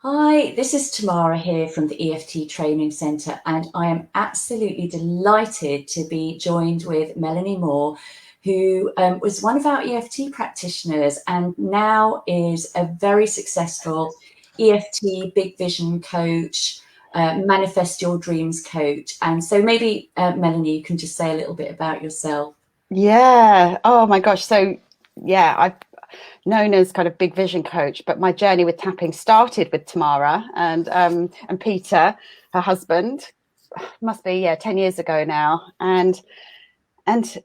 Hi, this is Tamara here from the EFT Training Centre, and I am absolutely delighted to be joined with Melanie Moore, who was one of our EFT practitioners and now is a very successful EFT Big Vision coach, Manifest Your Dreams coach. And so maybe, Melanie, you can just say a little bit about yourself. Yeah. Oh my gosh. So yeah, I've known as kind of big vision coach, but my journey with tapping started with Tamara and Peter, her husband. Must be 10 years ago now. And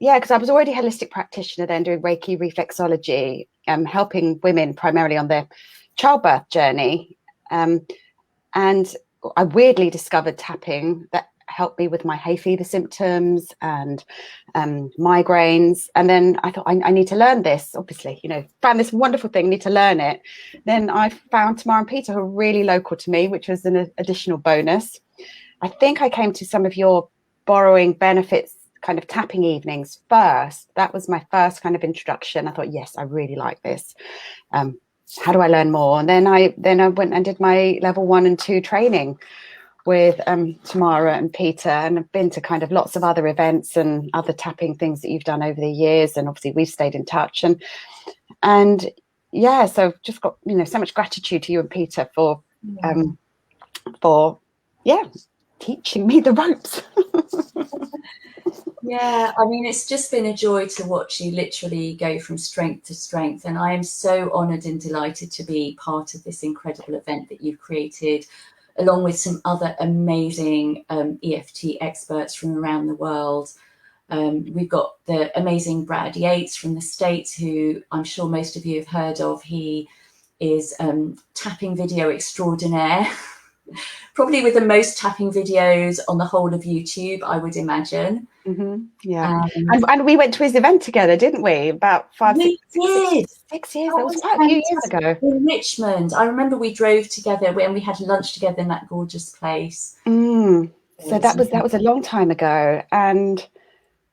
yeah, because I was already a holistic practitioner then doing Reiki reflexology, helping women primarily on their childbirth journey. And I weirdly discovered tapping that helped me with my hay fever symptoms and migraines. And then I thought, I need to learn this, obviously, found this wonderful thing, need to learn it. Then I found Tamara and Peter, who are really local to me, which was an additional bonus. I think I came to some of your borrowing benefits kind of tapping evenings first. That was my first kind of introduction. I thought, yes, I really like this. How do I learn more? And then I went and did my level 1 and 2 training with Tamara and Peter, and I've been to kind of lots of other events and other tapping things that you've done over the years, and obviously we've stayed in touch and yeah, so I've just got so much gratitude to you and Peter for yeah, teaching me the ropes. Yeah, I mean, it's just been a joy to watch you literally go from strength to strength. And I am so honoured and delighted to be part of this incredible event that you've created, along with some other amazing EFT experts from around the world. We've got the amazing Brad Yates from the States, who I'm sure most of you have heard of. He is tapping video extraordinaire. Probably with the most tapping videos on the whole of YouTube, I would imagine. Yeah, And and we went to his event together, didn't we? About we did. 6 years. That That was was quite a few years ago. fantastic. In Richmond, I remember we drove together when we had lunch together in that gorgeous place. So that was a long time ago, and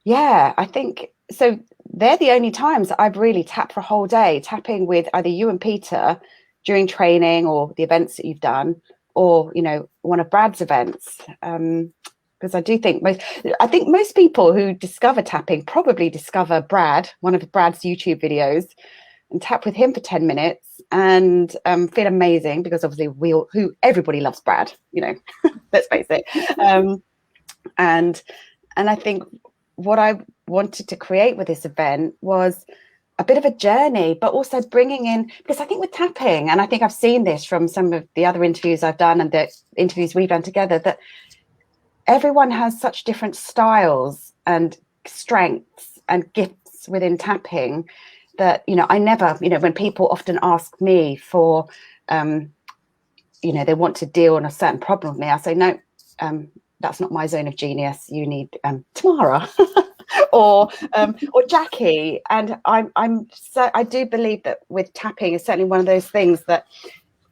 yeah, I think so. They're the only times that I've really tapped for a whole day, tapping with either you and Peter during training or the events that you've done, or one of Brad's events. Because I think most people who discover tapping probably discover Brad, one of Brad's YouTube videos, and tap with him for 10 minutes and feel amazing because obviously everybody loves Brad, let's face it. And I think what I wanted to create with this event was a bit of a journey, but also bringing in, because I think with tapping, and I think I've seen this from some of the other interviews I've done and the interviews we've done together, that everyone has such different styles and strengths and gifts within tapping that, I never, when people often ask me for, they want to deal on a certain problem with me, I say, no, that's not my zone of genius. You need Tamara or Jacqui. And I do believe that with tapping is certainly one of those things that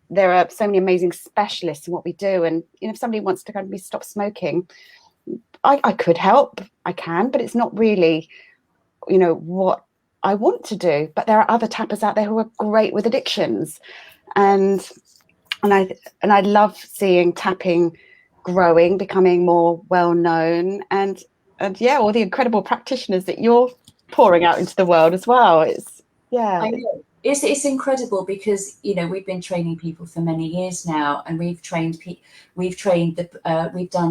there are so many amazing specialists in what we do. And if somebody wants to kind of stop smoking, I could help. I can, but it's not really, what I want to do. But there are other tappers out there who are great with addictions, and I love seeing tapping growing, becoming more well known, and yeah, all the incredible practitioners that you're pouring out into the world as well. I know. It's incredible because we've been training people for many years now, and we've done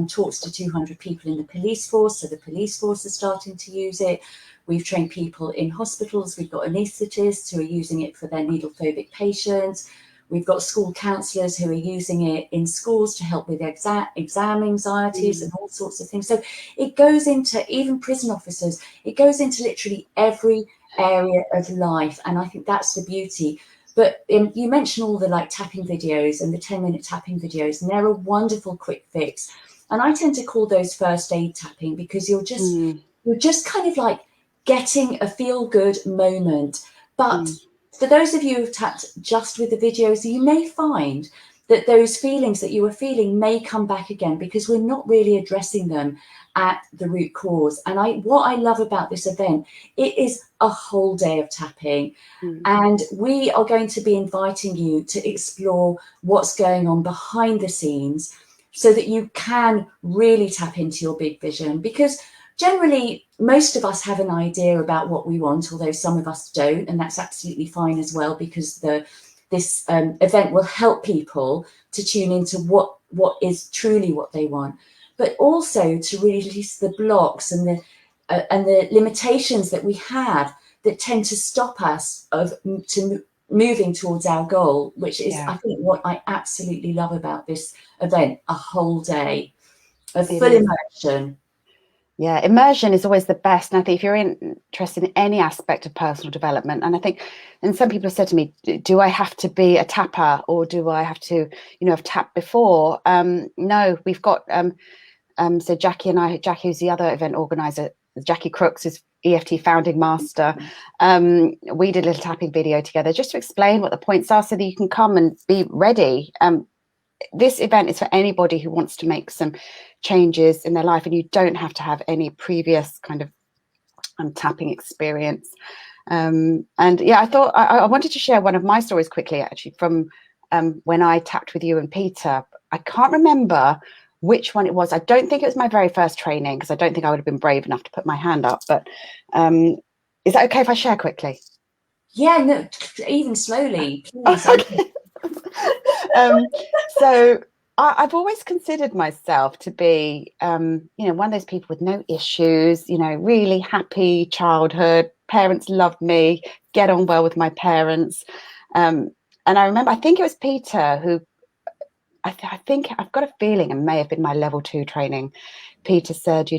talks to 200 people in the police force, so the police force is starting to use it. We've trained people in hospitals. We've got anaesthetists who are using it for their needle phobic patients. We've got school counsellors who are using it in schools to help with exam anxieties and all sorts of things. So it goes into even prison officers. It goes into literally every area of life, and I think that's the beauty. But you mentioned all the tapping videos and the 10-minute tapping videos, and they're a wonderful quick fix. And I tend to call those first aid tapping because you're just kind of like getting a feel good moment. But for those of you who've tapped just with the videos, you may find that those feelings that you were feeling may come back again because we're not really addressing them at the root cause. And what I love about this event, it is a whole day of tapping. And we are going to be inviting you to explore what's going on behind the scenes so that you can really tap into your big vision. Because generally, most of us have an idea about what we want, although some of us don't, and that's absolutely fine as well, because this event will help people to tune into what is truly what they want, but also to release the blocks and the limitations that we have that tend to stop us moving towards our goal, which is, I think, what I absolutely love about this event, a whole day of full immersion. Yeah, immersion is always the best. And I think if you're interested in any aspect of personal development, and I think, and some people have said to me, do I have to be a tapper, or do I have to, have tapped before? No, we've got, so Jacqui, who's the other event organizer, Jacqui Crooks is EFT founding master. We did a little tapping video together just to explain what the points are so that you can come and be ready. This event is for anybody who wants to make some changes in their life, and you don't have to have any previous kind of tapping experience. And yeah, I thought I wanted to share one of my stories quickly, actually, from when I tapped with you and Peter. I can't remember which one it was. I don't think it was my very first training, because I don't think I would have been brave enough to put my hand up. But is that okay if I share quickly? Yeah, no, even slowly, please. Okay. So I've always considered myself to be, one of those people with no issues, really happy childhood. Parents loved me, get on well with my parents. And I remember, I think it was Peter who, I think I've got a feeling it may have been my level 2 training. Peter said,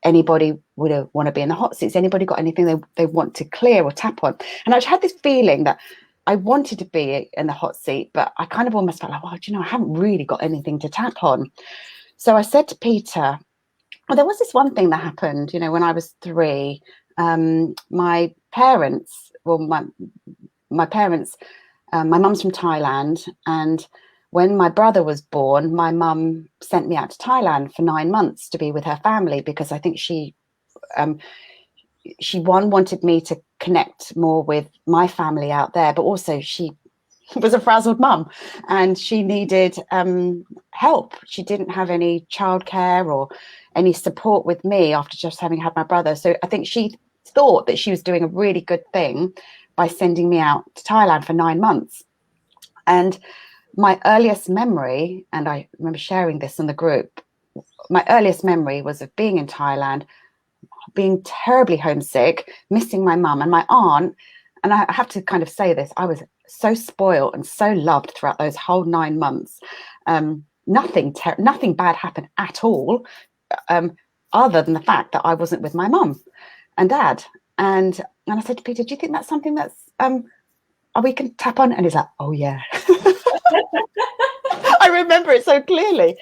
anybody would want to be in the hot seats. Anybody got anything they want to clear or tap on? And I just had this feeling that I wanted to be in the hot seat, but I kind of almost felt like, well, I haven't really got anything to tap on. So I said to Peter, well, there was this one thing that happened, when I was 3. My parents, my mum's from Thailand, and when my brother was born, my mum sent me out to Thailand for 9 months to be with her family, because I think she wanted me to connect more with my family out there, but also she was a frazzled mum and she needed help. She didn't have any childcare or any support with me after just having had my brother. So I think she thought that she was doing a really good thing by sending me out to Thailand for 9 months. And my earliest memory, and I remember sharing this in the group, my earliest memory was of being in Thailand, being terribly homesick, missing my mum and my aunt. And I have to kind of say this, I was so spoiled and so loved throughout those whole 9 months. Nothing bad happened at all, other than the fact that I wasn't with my mum and dad. And I said to Peter, do you think that's something that's we can tap on? And he's like, oh yeah. I remember it so clearly.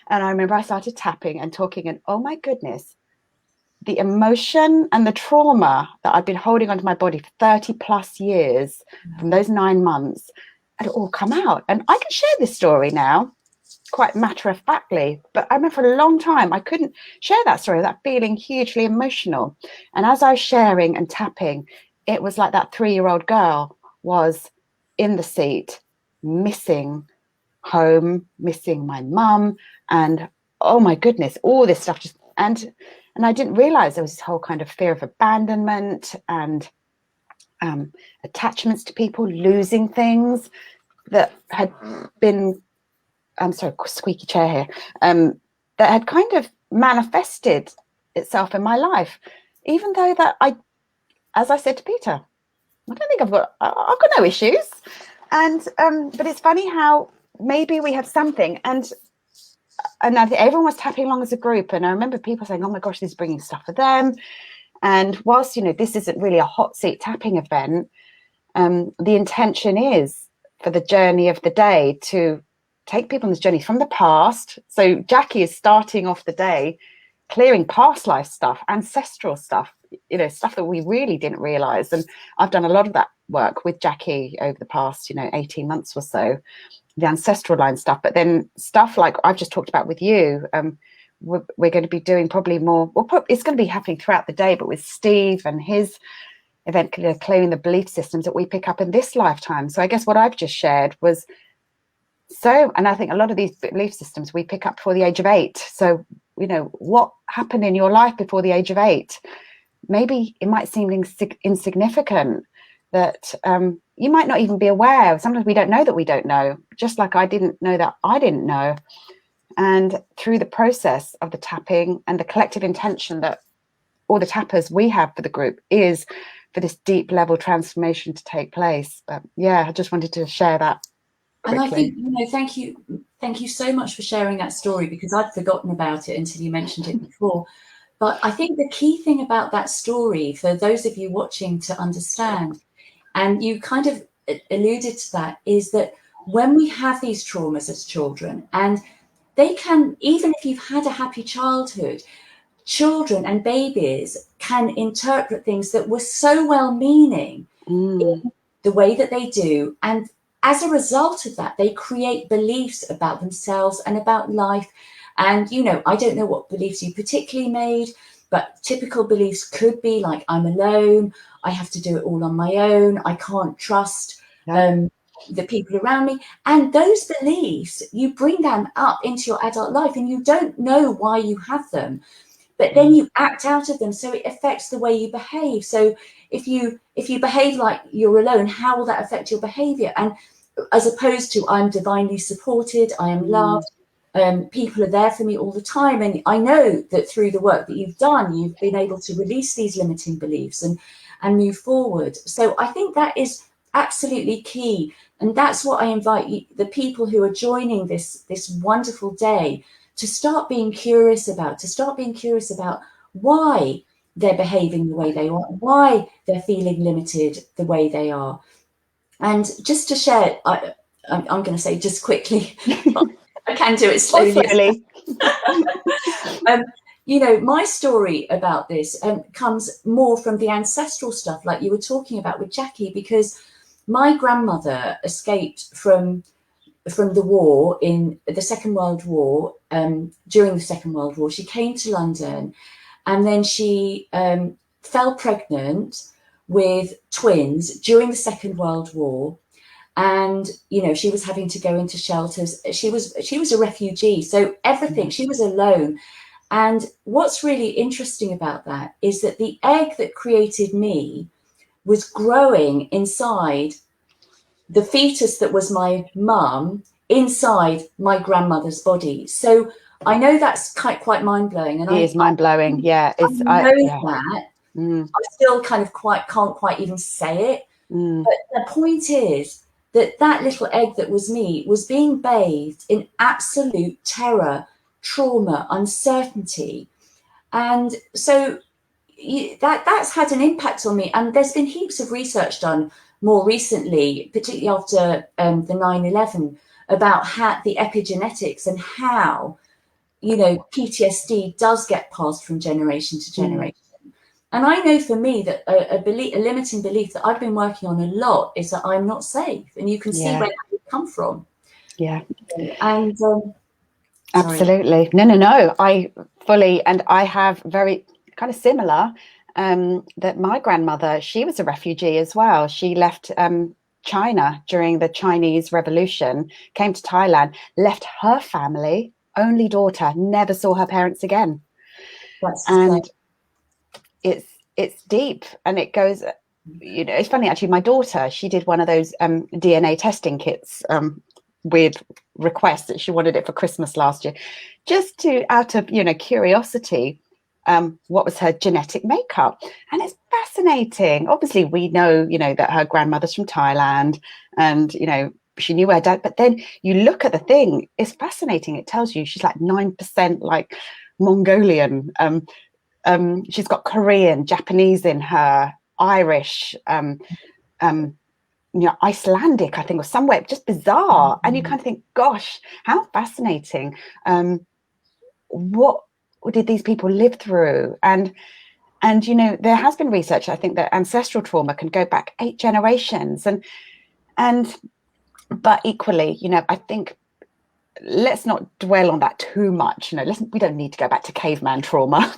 And I remember I started tapping and talking, and oh my goodness, the emotion and the trauma that I'd been holding onto my body for 30 plus years from those 9 months had all come out. And I can share this story now quite matter-of-factly, but I remember for a long time I couldn't share that story without feeling hugely emotional. And as I was sharing and tapping, it was like that 3-year-old girl was in the seat, missing home, missing my mum, and oh my goodness, all this stuff just and I didn't realize there was this whole kind of fear of abandonment and attachments to people, losing things that had been, I'm sorry, squeaky chair here, that had kind of manifested itself in my life, even though that as I said to Peter, I don't think I've got no issues. And but it's funny how maybe we have something, and I think everyone was tapping along as a group, and I remember people saying, oh my gosh, this is bringing stuff for them. And whilst this isn't really a hot seat tapping event, the intention is for the journey of the day to take people on this journey from the past. So Jacqui is starting off the day clearing past life stuff, ancestral stuff, stuff that we really didn't realize. And I've done a lot of that work with Jacqui over the past 18 months or so, the ancestral line stuff, but then stuff like I've just talked about with you, we're going to be doing probably more, it's going to be happening throughout the day, but with Steve and his eventually clearing the belief systems that we pick up in this lifetime. So I guess what I've just shared was, and I think a lot of these belief systems we pick up before the age of 8. So, what happened in your life before the age of 8? Maybe it might seem insignificant, that you might not even be aware. Sometimes we don't know that we don't know, just like I didn't know that I didn't know. And through the process of the tapping and the collective intention that all the tappers we have for the group is for this deep level transformation to take place. But yeah, I just wanted to share that quickly. And I think, thank you so much for sharing that story, because I'd forgotten about it until you mentioned it before. But I think the key thing about that story, for those of you watching to understand, and you kind of alluded to that, is that when we have these traumas as children, and they can, even if you've had a happy childhood, children and babies can interpret things that were so well-meaning in the way that they do. And as a result of that, they create beliefs about themselves and about life. And, I don't know what beliefs you particularly made, but typical beliefs could be like, I'm alone, I have to do it all on my own, I can't trust the people around me. And those beliefs, you bring them up into your adult life and you don't know why you have them, but then you act out of them. So it affects the way you behave. So if you behave like you're alone, how will that affect your behavior? And as opposed to, I'm divinely supported, I am loved, people are there for me all the time. And I know that through the work that you've done, you've been able to release these limiting beliefs and move forward. So I think that is absolutely key. And that's what I invite the people who are joining this wonderful day to start being curious about, why they're behaving the way they are, why they're feeling limited the way they are. And just to share, I'm going to say just quickly, I can do it slowly. My story about this comes more from the ancestral stuff, like you were talking about with Jacqui, because my grandmother escaped from the war, in the Second World War. During the Second World War, she came to London, and then she fell pregnant with twins during the Second World War. And she was having to go into shelters. She was a refugee, so everything, she was alone. And what's really interesting about that is that the egg that created me was growing inside the fetus that was my mum, inside my grandmother's body. So I know that's quite mind-blowing. And it is mind-blowing. Yeah, I know that. I still kind of can't quite even say it. But the point is that little egg that was me was being bathed in absolute terror, trauma, uncertainty. And so that's had an impact on me. And there's been heaps of research done more recently, particularly after the 9/11, about how the epigenetics and how, PTSD does get passed from generation to generation. And I know for me that a limiting belief that I've been working on a lot is that I'm not safe. And you can see where that would come from. Yeah. And absolutely. No. I fully, and I have very kind of similar, that my grandmother, she was a refugee as well. She left China during the Chinese Revolution, came to Thailand, left her family, only daughter, never saw her parents again. It's deep, and it goes, it's funny actually, my daughter, she did one of those DNA testing kits with requests that she wanted it for Christmas last year, just to, out of curiosity, what was her genetic makeup. And it's fascinating. Obviously we know that her grandmother's from Thailand, and she knew her dad, but then you look at the thing, it's fascinating. It tells you she's like 9% like Mongolian, she's got Korean, Japanese in her, Irish, Icelandic, I think, or somewhere, just bizarre. And you kind of think, gosh, how fascinating. What did these people live through? And there has been research, I think, that ancestral trauma can go back 8 generations. But equally, I think let's not dwell on that too much. We don't need to go back to caveman trauma.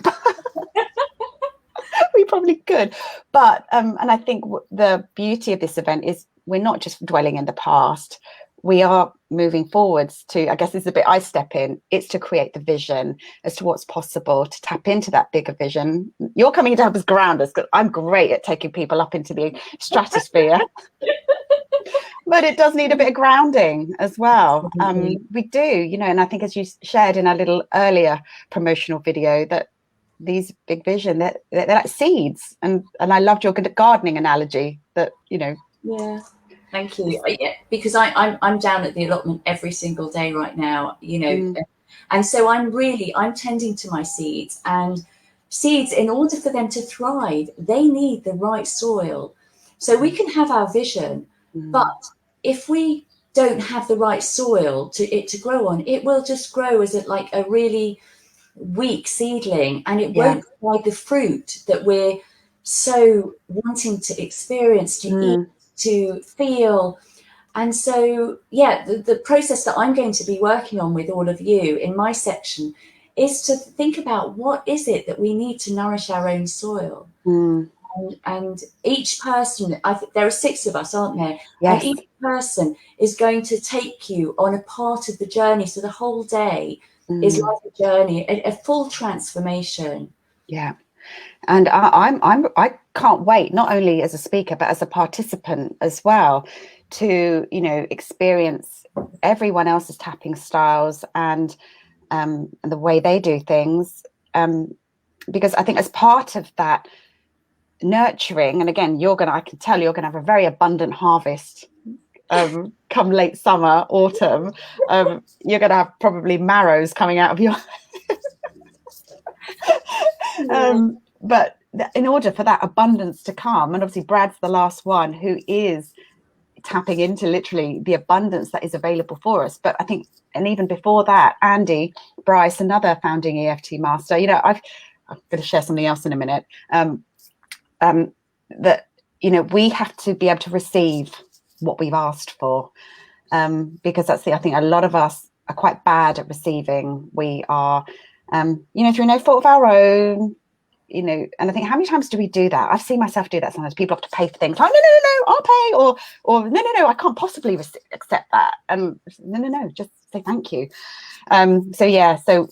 We probably could, but and I think the beauty of this event is we're not just dwelling in the past. We are moving forwards to, I guess this is the bit I step in, it's to create the vision as to what's possible, to tap into that bigger vision. You're coming to help us ground us, because I'm great at taking people up into the stratosphere. But it does need a bit of grounding as well. We do, and I think, as you shared in our little earlier promotional video, that these big vision, they're like seeds. And I loved your gardening analogy that, Yeah. Thank you. Yeah, because I'm down at the allotment every single day right now, and so I'm tending to my seeds, and seeds, in order for them to thrive, they need the right soil. So we can have our vision, but if we don't have the right soil to grow on, it will just grow as a really weak seedling, and it won't provide the fruit that we're so wanting to experience, to eat, to feel. And so, the process that I'm going to be working on with all of you in my section is to think about what is it that we need to nourish our own soil. And each person, I think there are 6 of us, aren't there? Yes. And each person is going to take you on a part of the journey. So the whole day is like a journey, a full transformation. Yeah. And I can't wait, not only as a speaker, but as a participant as well, to, experience everyone else's tapping styles and the way they do things. Because I think as part of that nurturing, and again, I can tell you're going to have a very abundant harvest come late summer, autumn. You're going to have probably marrows coming out of your but in order for that abundance to come, and obviously Brad's the last one who is tapping into literally the abundance that is available for us. But I think, and even before that, Andy, Bryce, another founding EFT master, I'm going to share something else in a minute, that, we have to be able to receive what we've asked for, because that's I think a lot of us are quite bad at receiving. We are, through no fault of our own, and I think, how many times do we do that? I've seen myself do that sometimes. People have to pay for things. Like, no, I'll pay, or no, I can't possibly accept that. And no, just say thank you. So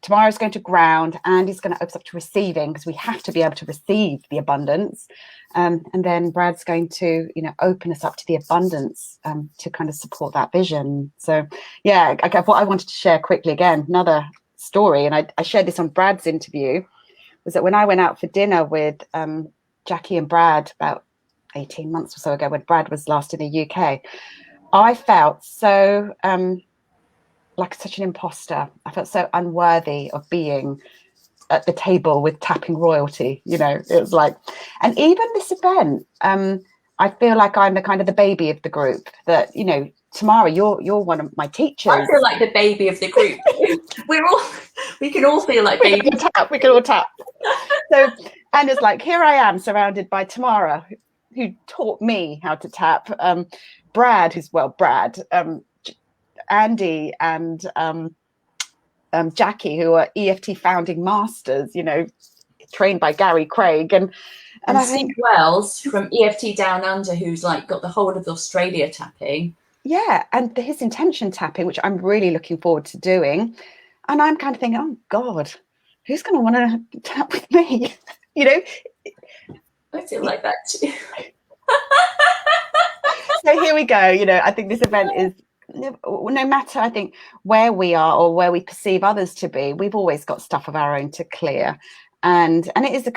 Tamara's going to ground, Andy's going to open up to receiving, because we have to be able to receive the abundance. And then Brad's going to, open us up to the abundance to kind of support that vision. So, what I wanted to share quickly, again, another story, and I shared this on Brad's interview, was that when I went out for dinner with Jacqui and Brad about 18 months or so ago, when Brad was last in the UK, I felt so like such an imposter. I felt so unworthy of being at the table with tapping royalty. It was like, and even this event, I feel like I'm the kind of the baby of the group. That, Tamara, you're one of my teachers. I feel like the baby of the group. We can all feel like babies. We can all tap. So, and it's like, here I am surrounded by Tamara, who taught me how to tap. Brad, Andy, and Jacqui, who are EFT founding masters, trained by Gary Craig, and I think Wells from EFT Down Under, who's got the whole of Australia tapping. Yeah, and his intention tapping, which I'm really looking forward to doing. And I'm kind of thinking, oh God, who's going to want to tap with me? I feel like that too. So here we go. I think this event is, no matter, I think, where we are or where we perceive others to be, we've always got stuff of our own to clear. And it is a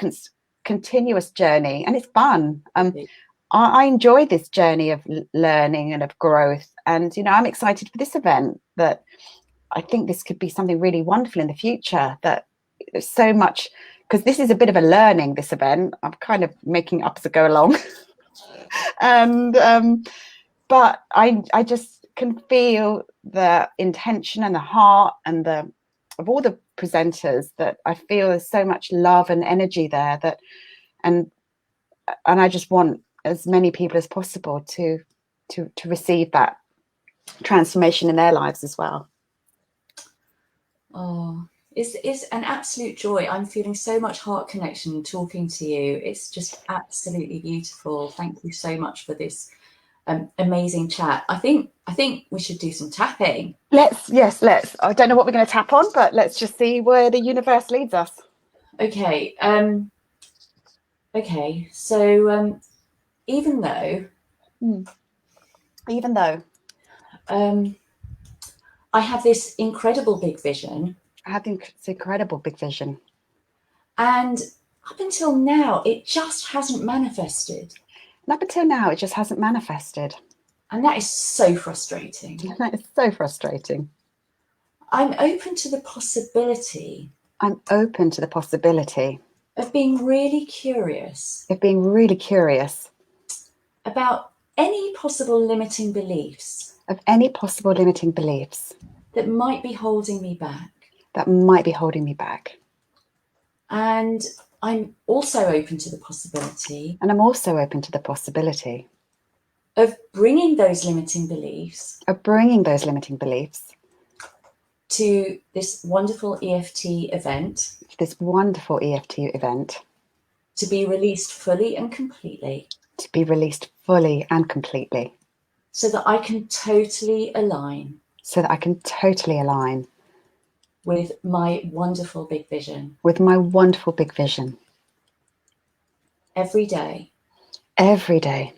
continuous journey, and it's fun. I enjoy this journey of learning and of growth. And, I'm excited for this event, that I think this could be something really wonderful in the future, that there's so much, because this is a bit of a learning, this event. I'm kind of making it up as I go along. And, but I just can feel the intention and the heart and of all the presenters, that I feel there's so much love and energy there, that, and I just want as many people as possible to receive that transformation in their lives as well. Oh, it's an absolute joy. I'm feeling so much heart connection talking to you. It's just absolutely beautiful. Thank you so much for this amazing chat. I think we should do some tapping. Let's. I don't know what we're going to tap on, but let's just see where the universe leads us. Okay. Okay. So even though I have this incredible big vision, I have this incredible big vision, and up until now, it just hasn't manifested. and up until now, it just hasn't manifested. And that is so frustrating. That is so frustrating. I'm open to the possibility. I'm open to the possibility Of being really curious. Of being really curious. About any possible limiting beliefs. Of any possible limiting beliefs. That might be holding me back. That might be holding me back. And I'm also open to the possibility. And I'm also open to the possibility. Of bringing those limiting beliefs. Of bringing those limiting beliefs. To this wonderful EFT event. This wonderful EFT event. To be released fully and completely. To be released fully and completely. So that I can totally align. So that I can totally align. With my wonderful big vision. With my wonderful big vision. Every day. Every day.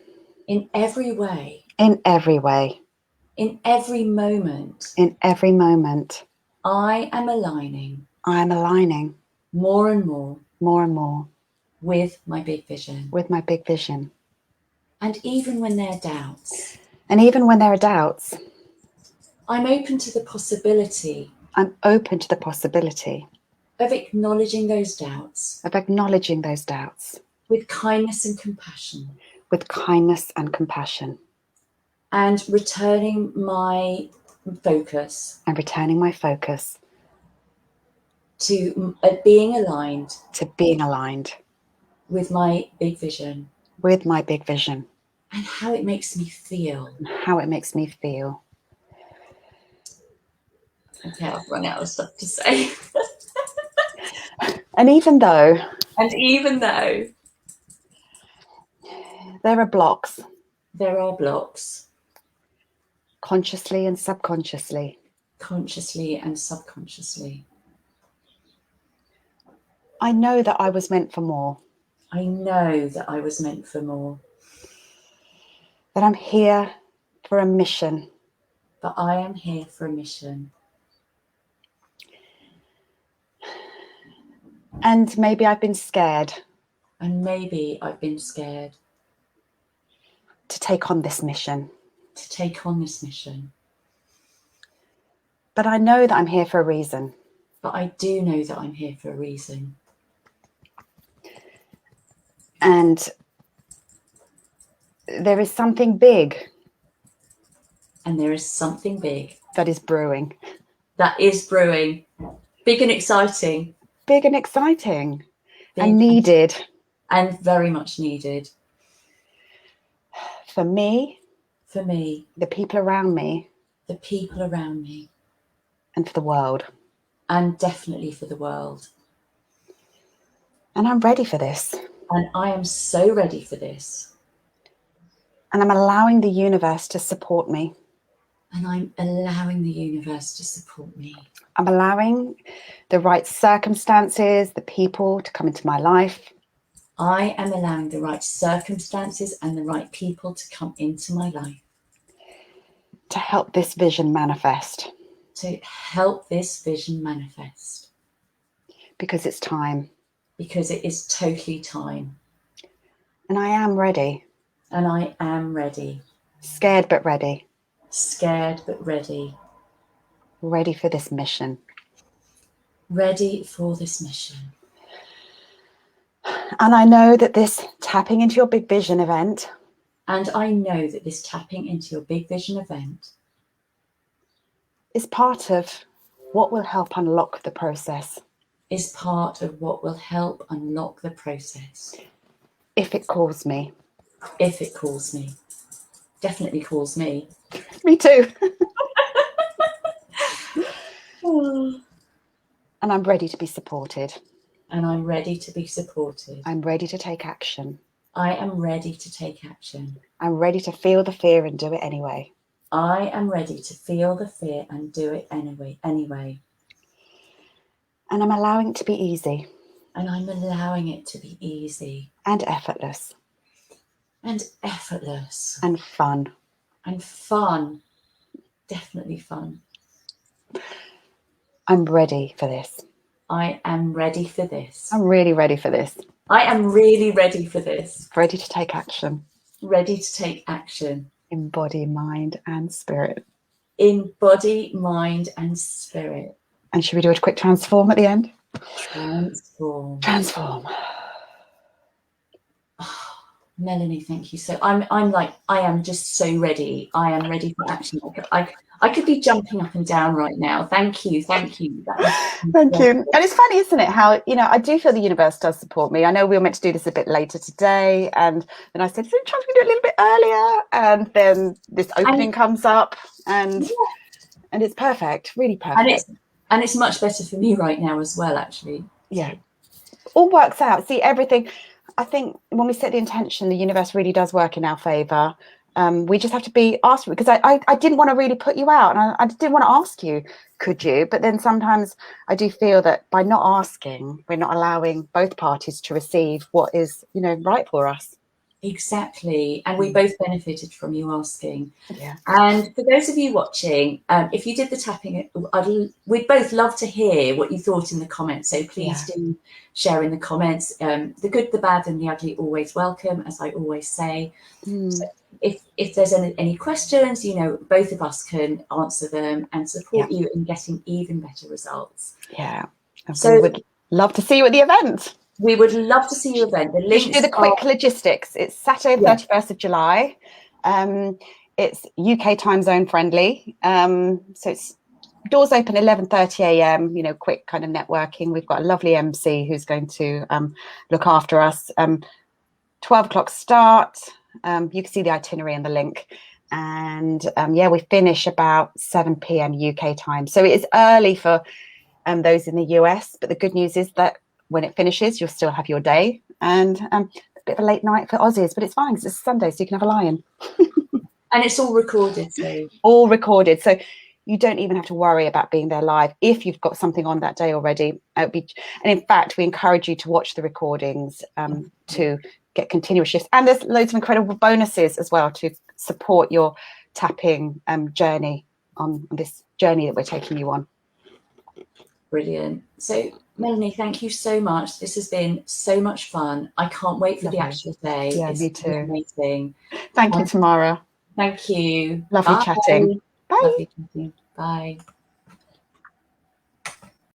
In every way. In every way. In every moment. In every moment. I am aligning. I am aligning. More and more. More and more. With my big vision. With my big vision. And even when there are doubts. And even when there are doubts. I'm open to the possibility. I'm open to the possibility. Of acknowledging those doubts. Of acknowledging those doubts. With kindness and compassion. With kindness and compassion. And returning my focus. And returning my focus. To being aligned. To being aligned. With my big vision. With my big vision. And how it makes me feel. And how it makes me feel. Okay, I've run out of stuff to say. And even though. There are blocks. There are blocks. Consciously and subconsciously. Consciously and subconsciously. I know that I was meant for more. I know that I was meant for more. That I'm here for a mission. But I am here for a mission. And maybe I've been scared. And maybe I've been scared. To take on this mission. To take on this mission. But I know that I'm here for a reason. But I do know that I'm here for a reason. And there is something big. And there is something big. That is brewing. That is brewing. Big and exciting. Big and exciting. Big and needed. And very much needed. For me. For me. The people around me. The people around me. And for the world. And definitely for the world. And I'm ready for this. And I am so ready for this. And I'm allowing the universe to support me. And I'm allowing the universe to support me. I'm allowing the right circumstances, the people to come into my life. I am allowing the right circumstances and the right people to come into my life. To help this vision manifest. To help this vision manifest. Because it's time. Because it is totally time. And I am ready. And I am ready. Scared but ready. Scared but ready. Ready for this mission. Ready for this mission. And I know that this tapping into your big vision event. And I know that this tapping into your big vision event. Is part of what will help unlock the process. Is part of what will help unlock the process. If it calls me. If it calls me. Definitely calls me. Me too. Oh. And I'm ready to be supported. And I'm ready to be supported. I'm ready to take action. I am ready to take action. I'm ready to feel the fear and do it anyway. I am ready to feel the fear and do it anyway. And I'm allowing it to be easy. And I'm allowing it to be easy. And effortless. And effortless. And fun. And fun. Definitely fun. I'm ready for this. I am ready for this. I'm really ready for this. I am really ready for this. Ready to take action. Ready to take action. In body, mind, and spirit. In body, mind, and spirit. And should we do a quick transform at the end? Transform. Transform. Oh, Melanie, thank you. So I am just so ready. I am ready for action. I could be jumping up and down right now. Thank you. Thank you. Thank you. And it's funny, isn't it, how, I do feel the universe does support me. I know we were meant to do this a bit later today. And then I said, try to do it a little bit earlier. And then this opening comes up and it's perfect, really perfect. And it's much better for me right now as well, actually. Yeah. All works out. See, everything, I think when we set the intention, the universe really does work in our favour. We just have to be asked, because I didn't want to really put you out, and I didn't want to ask you, could you? But then sometimes I do feel that by not asking, we're not allowing both parties to receive what is, right for us. Exactly. And we both benefited from you asking. Yeah. And for those of you watching, if you did the tapping, we'd both love to hear what you thought in the comments. So please do share in the comments. The good, the bad, and the ugly, always welcome, as I always say. So if there's any questions, both of us can answer them and support you in getting even better results. Yeah. And so we would love to see you at the event. We would love to see your event. The links do the quick logistics. It's Saturday, 31st of July. It's UK time zone friendly. So it's doors open 11:30 a.m. Quick kind of networking. We've got a lovely MC who's going to look after us. 12 o'clock start. You can see the itinerary and the link. And we finish about 7 p.m. UK time. So it is early for those in the US. But the good news is that when it finishes, you'll still have your day, and a bit of a late night for Aussies, but it's fine because it's Sunday, so you can have a lie-in. And it's all recorded, so all recorded, so you don't even have to worry about being there live if you've got something on that day already. And in fact, we encourage you to watch the recordings to get continuous shifts, and there's loads of incredible bonuses as well to support your tapping journey on this journey that we're taking you on. Brilliant. So Melanie, thank you so much. This has been so much fun. I can't wait for the actual day. Yeah, me too. Amazing. Thank you, Tamara. Thank you. Lovely chatting. Bye. Lovely chatting. Bye.